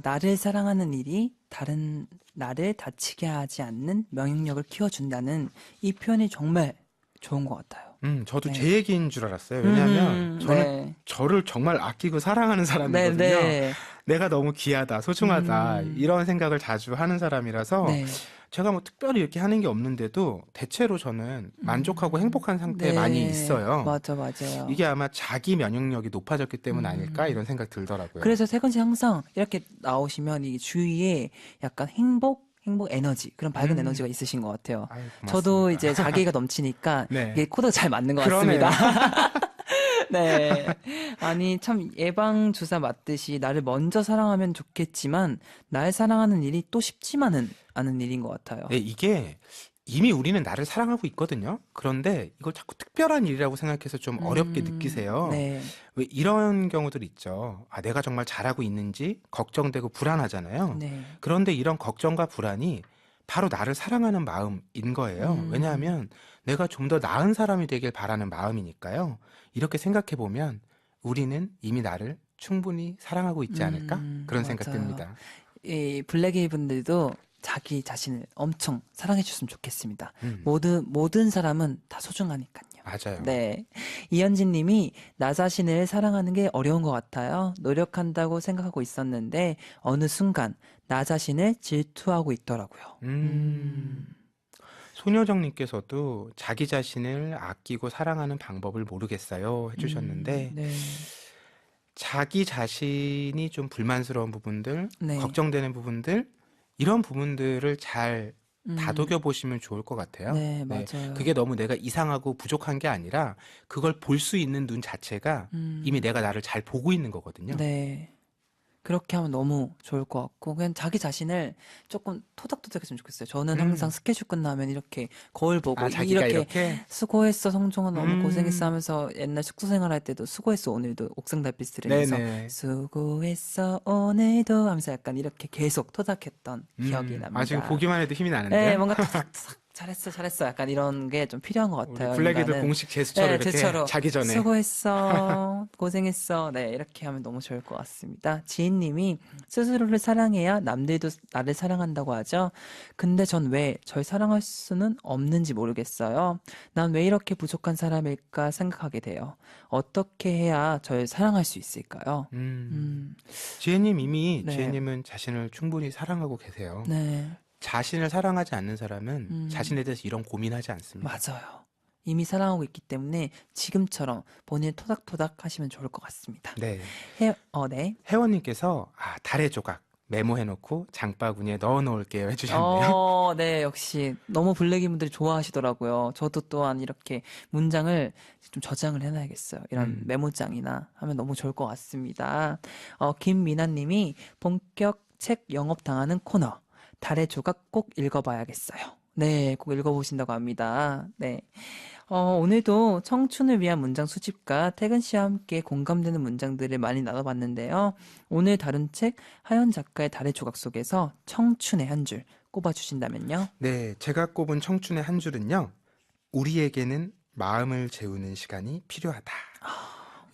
나를 사랑하는 일이 다른 나를 다치게 하지 않는 명령력을 키워준다는 이 표현이 정말 좋은 것 같아요. 저도 네. 제 얘기인 줄 알았어요. 왜냐하면 저는 네. 저를 정말 아끼고 사랑하는 네, 사람이거든요. 네. 내가 너무 귀하다, 소중하다 이런 생각을 자주 하는 사람이라서 네. 제가 뭐 특별히 이렇게 하는 게 없는데도 대체로 저는 만족하고 행복한 상태에 네. 많이 있어요. 맞아요. 이게 아마 자기 면역력이 높아졌기 때문 아닐까 이런 생각 들더라고요. 그래서 태근 씨 항상 이렇게 나오시면 이 주위에 약간 행복 에너지, 그런 밝은 에너지가 있으신 것 같아요. 아유, 고맙습니다. 저도 이제 자기가 넘치니까 네. 이게 코드가 잘 맞는 것 그러네요. 같습니다. 네. 아니, 참, 예방주사 맞듯이 나를 먼저 사랑하면 좋겠지만, 날 사랑하는 일이 또 쉽지만은 않은 일인 것 같아요. 네, 이게 이미 우리는 나를 사랑하고 있거든요. 그런데 이걸 자꾸 특별한 일이라고 생각해서 좀 어렵게 느끼세요. 네. 왜 이런 경우들 있죠. 아, 내가 정말 잘하고 있는지 걱정되고 불안하잖아요. 네. 그런데 이런 걱정과 불안이 바로 나를 사랑하는 마음인 거예요. 왜냐하면 내가 좀 더 나은 사람이 되길 바라는 마음이니까요. 이렇게 생각해 보면 우리는 이미 나를 충분히 사랑하고 있지 않을까? 그런 생각 맞아요. 듭니다. 이 블랙에이 분들도 자기 자신을 엄청 사랑해 줬으면 좋겠습니다. 음, 모든 사람은 다 소중하니까요. 맞아요. 네. 이현진 님이 나 자신을 사랑하는 게 어려운 것 같아요. 노력한다고 생각하고 있었는데 어느 순간 나 자신을 질투하고 있더라고요. 소녀정님께서도 자기 자신을 아끼고 사랑하는 방법을 모르겠어요 해주셨는데 네. 자기 자신이 좀 불만스러운 부분들, 네. 걱정되는 부분들 이런 부분들을 잘 다독여 보시면 좋을 것 같아요. 네, 맞아요. 그게 너무 내가 이상하고 부족한 게 아니라 그걸 볼 수 있는 눈 자체가 이미 내가 나를 잘 보고 있는 거거든요. 네. 그렇게 하면 너무 좋을 것 같고, 그냥 자기 자신을 조금 토닥토닥 했으면 좋겠어요. 저는 항상 스케줄 끝나면 이렇게 거울 보고, 아, 자기가 이렇게 이렇게? 수고했어, 성종아, 너무 음. 고생했어 하면서 옛날 숙소 생활할 때도 수고했어, 오늘도 옥상 달빛을 해서 네네. 수고했어, 오늘도 하면서 약간 이렇게 계속 토닥했던 기억이 납니다. 아, 지금 보기만 해도 힘이 나는데요. 네, 뭔가 토닥토닥 잘했어. 약간 이런 게 좀 필요한 것 우리 같아요. 블랙이들 인간은. 공식 제스처를 네, 이렇게 제스처로 자기 전에. 수고했어, 고생했어. 네, 이렇게 하면 너무 좋을 것 같습니다. 지인님이 스스로를 사랑해야 남들도 나를 사랑한다고 하죠. 근데 전 왜 절 사랑할 수는 없는지 모르겠어요. 난 왜 이렇게 부족한 사람일까 생각하게 돼요. 어떻게 해야 절 사랑할 수 있을까요? 지혜님 이미 네. 지혜님은 자신을 충분히 사랑하고 계세요. 네, 자신을 사랑하지 않는 사람은 자신에 대해서 이런 고민하지 않습니다. 맞아요. 이미 사랑하고 있기 때문에 지금처럼 본인 토닥토닥 하시면 좋을 것 같습니다. 네. 네. 회원님께서 달의 조각 메모해놓고 장바구니에 넣어놓을게요 해주셨네요. 네, 역시 너무 블랙이분들이 좋아하시더라고요. 저도 또한 이렇게 문장을 좀 저장을 해놔야겠어요. 이런 메모장이나 하면 너무 좋을 것 같습니다. 김미나님이 본격 책 영업 당하는 코너 달의 조각 꼭 읽어봐야겠어요. 네, 꼭 읽어보신다고 합니다. 네. 오늘도 청춘을 위한 문장 수집과 태근 씨와 함께 공감되는 문장들을 많이 나눠봤는데요. 오늘 다룬 책 하연 작가의 달의 조각 속에서 청춘의 한 줄 꼽아주신다면요? 네, 제가 꼽은 청춘의 한 줄은요. 우리에게는 마음을 재우는 시간이 필요하다.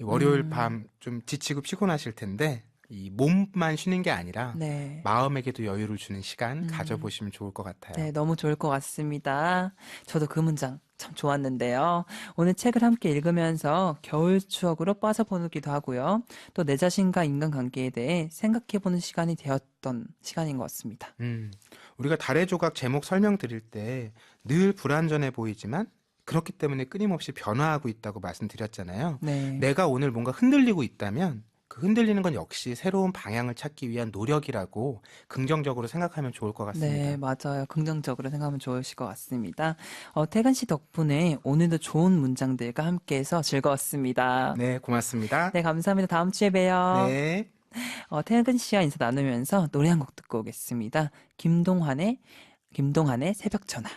월요일 밤 좀 지치고 피곤하실 텐데 이 몸만 쉬는 게 아니라 네. 마음에게도 여유를 주는 시간 가져보시면 좋을 것 같아요. 네, 너무 좋을 것 같습니다. 저도 그 문장 참 좋았는데요. 오늘 책을 함께 읽으면서 겨울 추억으로 빠져보기도 하고요. 또 내 자신과 인간관계에 대해 생각해보는 시간이 되었던 시간인 것 같습니다. 우리가 달의 조각 제목 설명드릴 때 늘 불완전해 보이지만 그렇기 때문에 끊임없이 변화하고 있다고 말씀드렸잖아요. 네. 내가 오늘 뭔가 흔들리고 있다면 그 흔들리는 건 역시 새로운 방향을 찾기 위한 노력이라고 긍정적으로 생각하면 좋을 것 같습니다. 네, 맞아요. 긍정적으로 생각하면 좋으실 것 같습니다. 태근 씨 덕분에 오늘도 좋은 문장들과 함께해서 즐거웠습니다. 네, 고맙습니다. 네, 감사합니다. 다음 주에 봬요. 네. 태근 씨와 인사 나누면서 노래 한 곡 듣고 오겠습니다. 김동환의 새벽 전화.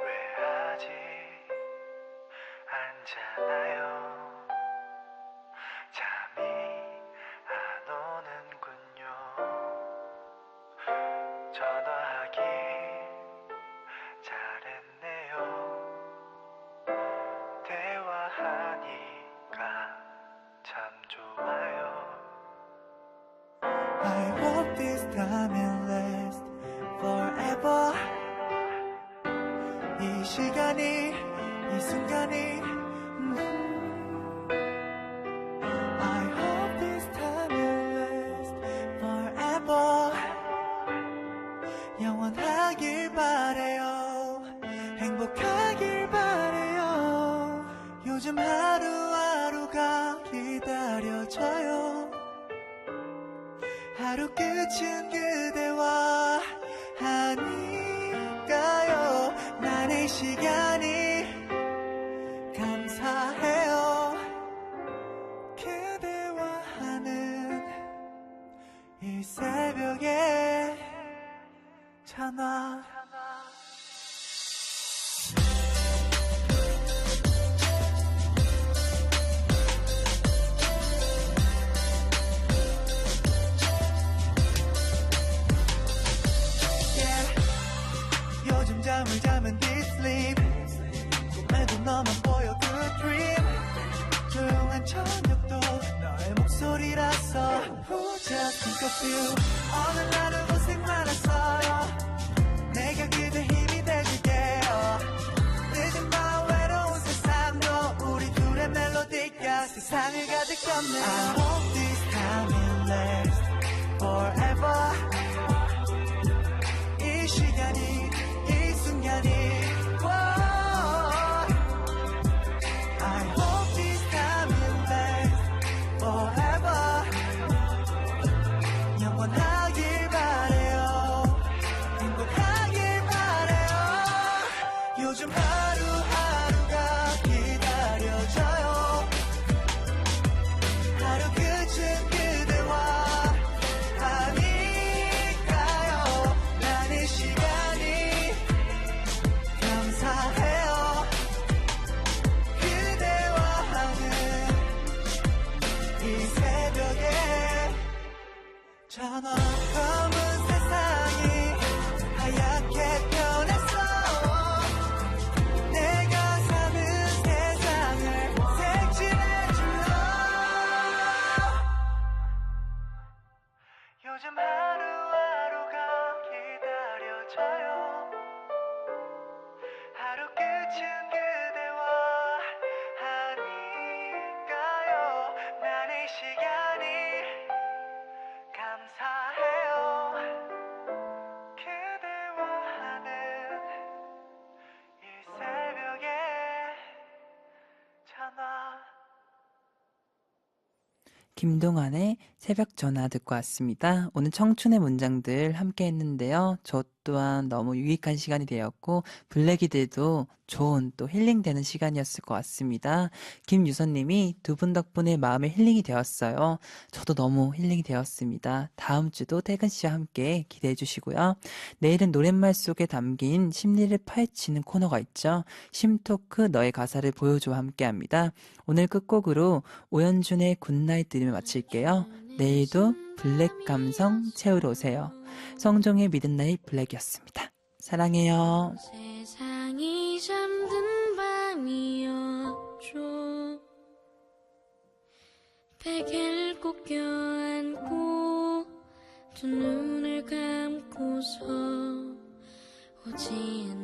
왜 아직 앉아나요? 잠이 안 오는군요. 전화하기 잘했네요. 대화하니까 참 좋아요. I hope this time will last forever. 이 시간이 이 순간이 I hope this time will last forever. 영원하길 바래요. 행복하길 바래요. 요즘 하루하루가 기다려져요. 하루 끝은 그대와 하니까요. 난 이 시간이 감사해요. 그대와 하는 이 새벽에 전화. 요즘 잠을 자면 deep sleep. 꿈에도 너만 보여 good dream. 조용한 저녁도 너의 목소리라서 Who just think of you. 어느 날은 고생 많았어요. 내가 그대 힘이 돼줄게요. 늦은 밤 외로운 세상도 우리 둘의 멜로디가 세상을 가득 덮네. I hope this time will last forever. 이 시간이 이 순간이 wow. 김동완의 새벽 전화 듣고 왔습니다. 오늘 청춘의 문장들 함께 했는데요. 저 또한 너무 유익한 시간이 되었고 블랙이들도 좋은 또 힐링되는 시간이었을 것 같습니다. 김유선님이 두 분 덕분에 마음의 힐링이 되었어요. 저도 너무 힐링이 되었습니다. 다음 주도 태근 씨와 함께 기대해 주시고요. 내일은 노랫말 속에 담긴 심리를 파헤치는 코너가 있죠. 심토크 너의 가사를 보여줘와 함께합니다. 오늘 끝곡으로 오연준의 굿나잇 들으며 마칠게요. 내일도 블랙 감성 채우러 오세요. 성종의 미드나잇 블랙이었습니다. 사랑해요. 세상이 잠든 밤이었죠. 베개를 꼭 껴안고 두 눈을 감고서 오지